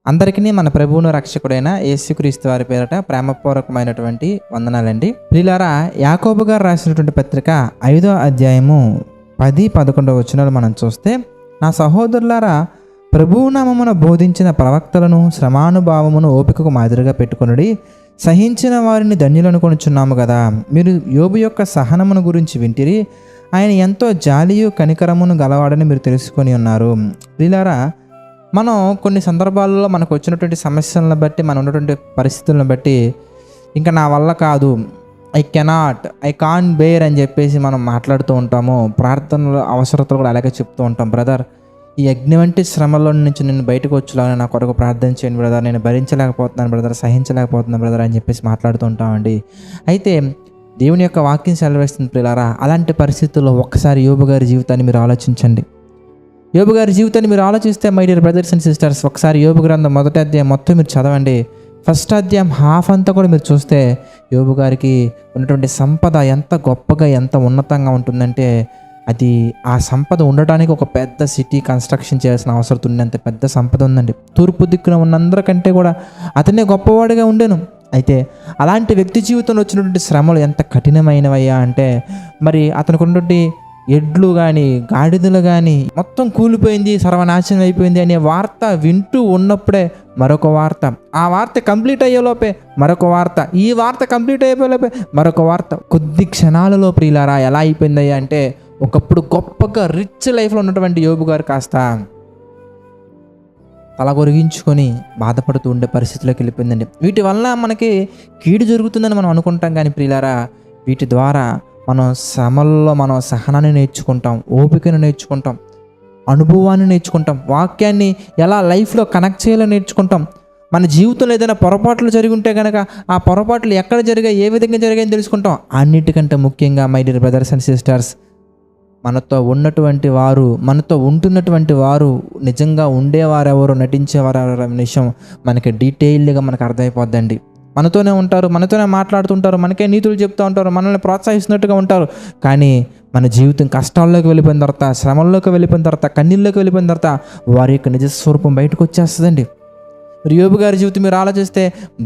అందరికీ మన ప్రభువును రక్షకుడైన యేసుక్రీస్తు వారి పేరట ప్రేమపూర్వకమైనటువంటి వందనాలండి. ప్రియులారా, యాకోబు గారు రాసినటువంటి పత్రిక 5వ అధ్యాయము 10-11 వచనాలు మనం చూస్తే, నా సహోదరులారా, ప్రభువు నామమున బోధించిన ప్రవక్తలను శ్రమానుభావమును ఓపికకు మాదిరిగా పెట్టుకొనుడి. సహించిన వారిని ధన్యులనుకొనుచున్నాము కదా. మీరు యోబు యొక్క సహనమును గురించి వింటిరి. ఆయన ఎంతో జాలియు కనికరమును గలవాడని మీరు తెలుసుకొని ఉన్నారు. ప్రియులారా, మనం కొన్ని సందర్భాల్లో మనకు వచ్చినటువంటి సమస్యలను బట్టి, మనం ఉన్నటువంటి పరిస్థితులను బట్టి, ఇంకా నా వల్ల కాదు, ఐ కాంట్ బేర్ అని చెప్పేసి మనం మాట్లాడుతూ ఉంటాము. ప్రార్థనలు అవసరతలు కూడా అలాగే చెప్తూ ఉంటాం. బ్రదర్, ఈ అగ్ని వంటి శ్రమలో నుంచి నేను బయటకు వచ్చేలాగా నా కొరకు ప్రార్థన చేయండి బ్రదర్, నేను భరించలేకపోతున్నాను బ్రదర్, సహించలేకపోతున్నాను బ్రదర్ అని చెప్పేసి మాట్లాడుతూ ఉంటామండి. అయితే దేవుని యొక్క వాక్యం సెలవిస్తుంది ప్రియులారా, అలాంటి పరిస్థితుల్లో ఒక్కసారి యోబు గారి జీవితాన్ని మీరు ఆలోచించండి. యోబు గారి జీవితాన్ని మీరు ఆలోచిస్తే, my dear brothers and sisters, ఒకసారి యోబు గ్రంథం 1వ అధ్యాయం మొత్తం మీరు చదవండి. ఫస్ట్ అధ్యాయం హాఫ్ అంతా కూడా మీరు చూస్తే, యోబు గారికి ఉన్నటువంటి సంపద ఎంత గొప్పగా, ఎంత ఉన్నతంగా ఉంటుందంటే, అది ఆ సంపద ఉండటానికి ఒక పెద్ద సిటీ కన్స్ట్రక్షన్ చేయాల్సిన అవసరం ఉన్నంత పెద్ద సంపద ఉందండి. తూర్పు దిక్కున ఉన్నందరికంటే కూడా అతనే గొప్పవాడిగా ఉండేను. అయితే అలాంటి వ్యక్తి జీవితంలో వచ్చినటువంటి శ్రమలు ఎంత కఠినమైనవయ్యా అంటే, మరి అతనికి ఉన్నటువంటి ఎడ్లు కానీ, గాడిదలు కానీ మొత్తం కూలిపోయింది, సర్వనాశనం అయిపోయింది అనే వార్త వింటూ ఉన్నప్పుడే మరొక వార్త, ఆ వార్త కంప్లీట్ అయ్యేలోపే మరొక వార్త, ఈ వార్త కంప్లీట్ అయిపోయేలోపే మరొక వార్త. కొద్ది క్షణాలలో ప్రియులారా ఎలా అయిపోయిందయ్యా అంటే, ఒకప్పుడు గొప్పగా రిచ్ లైఫ్లో ఉన్నటువంటి యోబు గారు కాస్త తలగొరిగించుకొని బాధపడుతూ ఉండే పరిస్థితిలోకి వెళ్ళిపోయిందండి. వీటి వల్ల మనకి కీడు జరుగుతుందని మనం అనుకుంటాం, కానీ ప్రియులారా, వీటి ద్వారా మనం శ్రమల్లో మనం సహనాన్ని నేర్చుకుంటాం, ఓపికను నేర్చుకుంటాం, అనుభవాన్ని నేర్చుకుంటాం, వాక్యాన్ని ఎలా లైఫ్లో కనెక్ట్ చేయాలో నేర్చుకుంటాం. మన జీవితంలో ఏదైనా పొరపాట్లు జరిగి ఉంటే కనుక ఆ పొరపాట్లు ఎక్కడ జరిగాయి, ఏ విధంగా జరిగాయని తెలుసుకుంటాం. అన్నిటికంటే ముఖ్యంగా my dear brothers and sisters, మనతో ఉన్నటువంటి వారు, మనతో ఉంటున్నటువంటి వారు నిజంగా ఉండేవారెవరు, నటించేవారు అనే విషయం మనకి డీటెయిల్డ్గా మనకు అర్థమైపోద్దండి. మనతోనే ఉంటారు, మనతోనే మాట్లాడుతుంటారు, మనకే నీతులు చెప్తూ ఉంటారు, మనల్ని ప్రోత్సహిస్తున్నట్టుగా ఉంటారు. కానీ మన జీవితం కష్టాల్లోకి వెళ్ళిపోయిన తర్వాత, శ్రమల్లోకి వెళ్ళిపోయిన తర్వాత, కన్నీళ్ళలోకి వెళ్ళిపోయిన తర్వాత వారి యొక్క నిజ స్వరూపం బయటకు వచ్చేస్తుందండి. మరి యోబు గారి జీవితం మీరు ఆలోచిస్తే,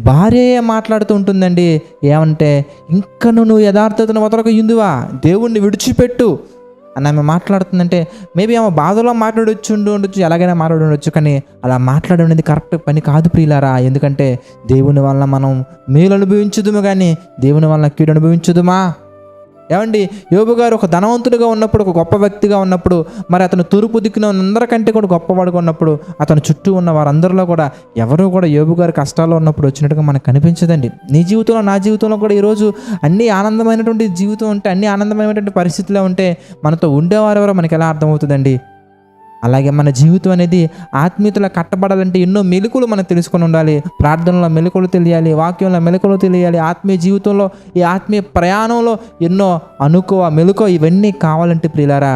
భార్య మాట్లాడుతూ ఉంటుందండి. ఏమంటే, ఇంకా నువ్వు యథార్థతను వదలకు ఇందువా, దేవుణ్ణి విడిచిపెట్టు అని ఆమె మాట్లాడుతుందంటే, మేబీ ఆమె బాధలో ఉండొచ్చు, ఎలాగైనా మాట్లాడుండొచ్చు, కానీ అలా మాట్లాడేది కరెక్ట్ పని కాదు ప్రియులారా. ఎందుకంటే దేవుని వల్ల మనం మేలు అనుభవించుదుము, కానీ దేవుని వల్ల కీడు అనుభవించుదుమా? ఏమండి, యోబు గారు ఒక ధనవంతుడిగా ఉన్నప్పుడు, ఒక గొప్ప వ్యక్తిగా ఉన్నప్పుడు, మరి అతను తూర్పు దిక్కున అందరికంటే కూడా గొప్పవాడుగా ఉన్నప్పుడు, అతను చుట్టూ ఉన్న వారందరిలో కూడా ఎవరు కూడా యోబు గారు కష్టాల్లో ఉన్నప్పుడు వచ్చినట్టుగా మనకు కనిపించదండి. నీ జీవితంలో, నా జీవితంలో కూడా ఈరోజు అన్ని ఆనందమైనటువంటి జీవితం ఉంటే, అన్ని ఆనందమైనటువంటి పరిస్థితుల్లో ఉంటే, మనతో ఉండేవారు ఎవరో మనకి ఎలా అర్థమవుతుందండి? అలాగే మన జీవితం అనేది ఆత్మీయతలో కట్టబడాలంటే ఎన్నో మెలకువలు మనం తెలుసుకొని ఉండాలి. ప్రార్థనలో మెలకువలు తెలియాలి, వాక్యంలో మెలకువలు తెలియాలి, ఆత్మీయ జీవితంలో, ఈ ఆత్మీయ ప్రయాణంలో ఎన్నో మెలకువ ఇవన్నీ కావాలంటే ప్రియులారా,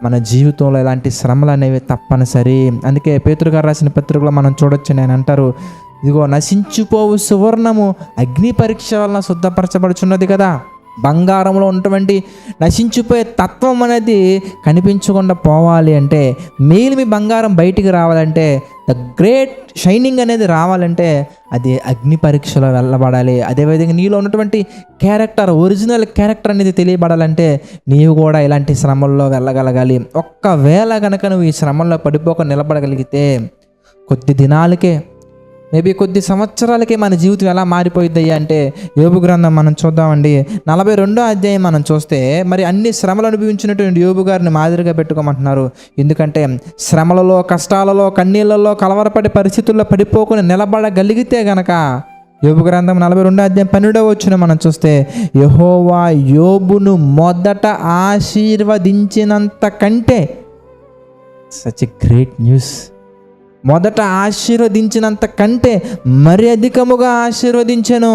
మన జీవితంలో ఇలాంటి శ్రమలు అనేవి తప్పనిసరి. అందుకే పేతురు గారు రాసిన పత్రికలో మనం చూడొచ్చు, నేను అంటారు, ఇదిగో నశించిపోవు సువర్ణము అగ్ని పరీక్ష వలన శుద్ధపరచబడుచున్నది కదా. బంగారంలో ఉన్నటువంటి నశించిపోయే తత్వం అనేది కనిపించకుండా పోవాలి అంటే, మేలిమి బంగారం బయటికి రావాలంటే, ద గ్రేట్ షైనింగ్ అనేది రావాలంటే అది అగ్ని పరీక్షలో వెళ్ళబడాలి. అదేవిధంగా నీలో ఉన్నటువంటి క్యారెక్టర్, ఒరిజినల్ క్యారెక్టర్ అనేది తెలియబడాలంటే నీవు కూడా ఇలాంటి శ్రమల్లో వెళ్ళగలగాలి. ఒక్కవేళ కనుక నువ్వు ఈ శ్రమల్లో పడిపోక నిలబడగలిగితే, కొద్ది దినాలకే, మేబీ కొద్ది సంవత్సరాలకే మన జీవితం ఎలా మారిపోయిద్దయ్యా అంటే, యోబు గ్రంథం మనం చూద్దామండి. 42వ అధ్యాయం మనం చూస్తే, మరి అన్ని శ్రమలు అనుభవించినటువంటి యోబు గారిని మాదిరిగా పెట్టుకోమంటున్నారు. ఎందుకంటే శ్రమలలో, కష్టాలలో, కన్నీళ్ళలో, కలవరపడే పరిస్థితుల్లో పడిపోకుండా నిలబడగలిగితే గనక, యోబు గ్రంథం 42వ అధ్యాయం 12వ వచనం మనం చూస్తే, యెహోవా యోబును మొదట ఆశీర్వదించినంత కంటే, సచ్ ఎ గ్రేట్ న్యూస్, మొదట ఆశీర్వదించినంత కంటే మరి అధికముగా ఆశీర్వదించను.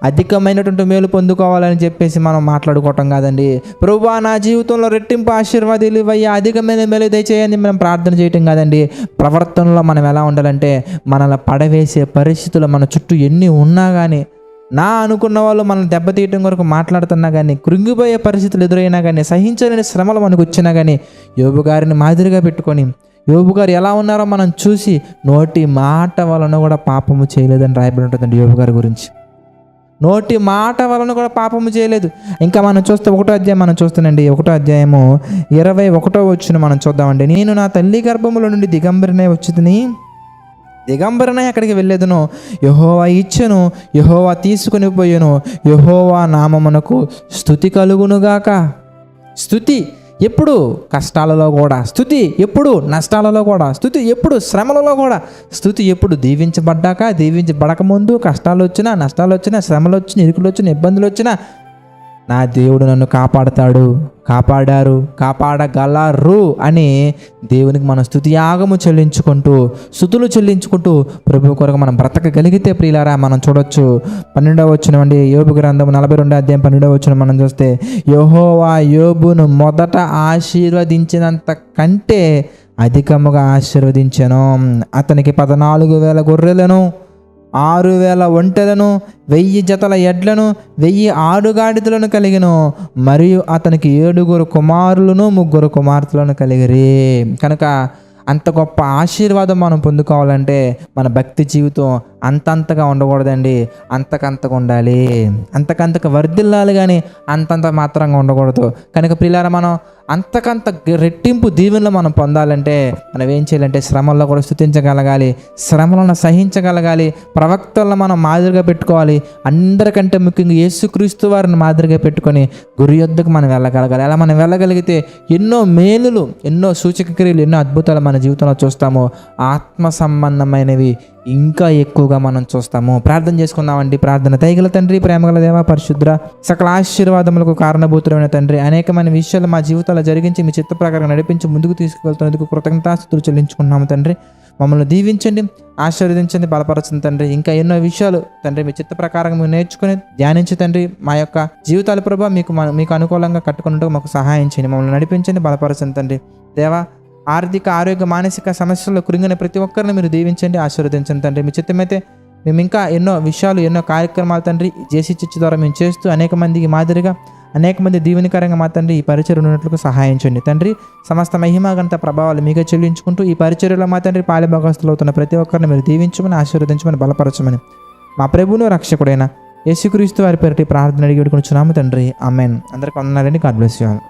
అధికమైనటువంటి మేలు పొందుకోవాలని చెప్పేసి మనం మాట్లాడుకోవటం కాదండి. ప్రభువా, నా జీవితంలో రెట్టింపు ఆశీర్వాదాలు ఇవ్వయ్యా, అధికమైన మేలు దయచేయని మనం ప్రార్థన చేయటం కాదండి. ప్రవర్తనలో మనం ఎలా ఉండాలంటే, మనల్ని పడవేసే పరిస్థితులు మన చుట్టూ ఎన్ని ఉన్నా కానీ, నా అనుకున్న వాళ్ళు మనల్ని దెబ్బతీయటం కొరకు మాట్లాడుతున్నా కానీ, కృంగిపోయే పరిస్థితులు ఎదురైనా కానీ, సహించలేని శ్రమలు మనకు వచ్చినా కానీ, యోబు గారిని మాదిరిగా పెట్టుకొని యోబు గారు ఎలా ఉన్నారో మనం చూసి నోటి మాట వలన కూడా పాపము చేయలేదని రాయబడి ఉంటుందండి యోబు గారి గురించి. నోటి మాట వలన కూడా పాపము చేయలేదు. ఇంకా మనం చూస్తే 1వ అధ్యాయం మనం చూస్తానండి. 1వ అధ్యాయము 21వ వచనం మనం చూద్దామండి. నేను నా తల్లి గర్భములో నుండి దిగంబరినై వచ్చితిని, దిగంబరనై అక్కడికి వెళ్ళేదును, యెహోవా ఇచ్చెను, యెహోవా తీసుకుని పోయెను, యెహోవా నామమునకు స్తుతి కలుగునుగాక. స్తుతి ఎప్పుడు కష్టాలలో కూడా, స్తుతి ఎప్పుడు నష్టాలలో కూడా, స్తుతి ఎప్పుడు శ్రమలలో కూడా, స్తుతి ఎప్పుడు దీవించబడ్డాక, దీవించబడకముందు, కష్టాలు వచ్చినా నష్టాలు వచ్చినా శ్రమలు వచ్చినా ఇరుకులు వచ్చినా ఇబ్బందులు వచ్చినా నా దేవుడు నన్ను కాపాడతాడు, కాపాడారు, కాపాడగలరు అని దేవునికి మనం స్తుతి యాగము చెల్లించుకుంటూ, స్తుతులు చెల్లించుకుంటూ ప్రభు కొరకు మనం బ్రతకగలిగితే ప్రియులారా మనం చూడొచ్చు. 12వ వచనం అండి, యోబు గ్రంథం 42వ అధ్యాయం 12వ వచనం మనం చూస్తే, యెహోవా యోబును మొదట ఆశీర్వదించినంత కంటే అధికముగా ఆశీర్వదించెను. అతనికి 14,000 గొర్రెలను, 6,000 ఒంటెలను, 1000 జతల ఎడ్లను, 1000 ఆడుగాడిదలను కలిగిను. మరియు అతనికి 7 కుమారులను 3 కుమార్తెలను కలిగిరి. కనుక అంత గొప్ప ఆశీర్వాదం మనం పొందుకోవాలంటే మన భక్తి జీవితం అంతంతగా ఉండకూడదండి, అంతకంతగా ఉండాలి. అంతకంతకు వర్ధిల్లాలి కానీ అంతంత మాత్రంగా ఉండకూడదు. కనుక ప్రియులారా మనం అంతకంత రెట్టింపు దీవెనలు మనం పొందాలంటే మనం ఏం చేయాలంటే శ్రమల్లో కూడా స్తుతించగలగాలి, శ్రమలను సహించగలగాలి, ప్రవక్తలను మనం మాదిరిగా పెట్టుకోవాలి. అందరికంటే ముఖ్యంగా యేసుక్రీస్తు వారిని మాదిరిగా పెట్టుకొని గురి యొద్దకు మనం వెళ్ళగలగాలి. అలా మనం వెళ్ళగలిగితే ఎన్నో మేలులు, ఎన్నో సూచక క్రియలు, ఎన్నో అద్భుతాలు మన జీవితంలో చూస్తాము. ఆత్మ సంబంధమైనవి ఇంకా ఎక్కువగా మనం చూస్తాము. ప్రార్థన చేసుకుందామండి. ప్రార్థన. దయగల తండ్రి, ప్రేమగల దేవ, పరిశుద్ర, సకల ఆశీర్వాదములకు కారణభూతులైన తండ్రి, అనేకమైన విషయాలు మా జీవితాల్లో జరిగించి మీ చిత్త ప్రకారం నడిపించి ముందుకు తీసుకువెళ్తున్నందుకు కృతజ్ఞతాస్తుతులు చెల్లించుకున్నాము తండ్రి. మమ్మల్ని దీవించండి, ఆశీర్వదించండి, బలపరచండి తండ్రి. ఇంకా ఎన్నో విషయాలు తండ్రి మీ చిత్త ప్రకారం మేము నేర్చుకుని ధ్యానించి తండ్రి మా యొక్క జీవితాల ప్రభావ మీకు అనుకూలంగా కట్టుకున్నట్టు మాకు సహాయం చేయండి. మమ్మల్ని నడిపించండి, బలపరచండి తండ్రి. దేవా, ఆర్థిక, ఆరోగ్య, మానసిక సమస్యల్లో కృంగిన ప్రతి ఒక్కరిని మీరు దీవించండి, ఆశీర్వదించండి తండ్రి. మీ చిత్తమైతే మేము ఇంకా ఎన్నో విషయాలు, ఎన్నో కార్యక్రమాలు తండ్రి జేసీ చర్చ్ ద్వారా మేము చేస్తూ అనేక మందికి మాదిరిగా, అనేక మంది దీవెనకరంగా మా తండ్రి ఈ పరిచర్య ఉన్నట్లుగా సహాయం చేయండి తండ్రి. సమస్త మహిమ ఘనత ప్రభావాలు మీకే చెల్లించుకుంటూ ఈ పరిచర్యలో మా తండ్రి పాలిభాగస్తులు అవుతున్న ప్రతి ఒక్కరిని మీరు దీవించమని, ఆశీర్వదించమని, బలపరచమని మా ప్రభువును రక్షకుడైన యేసుక్రీస్తు వారి పేరిట ప్రార్థన అడిగి వేడుకొనుచున్నాము తండ్రి. ఆమేన్. అందరికీ వందనాలండి. God bless you all.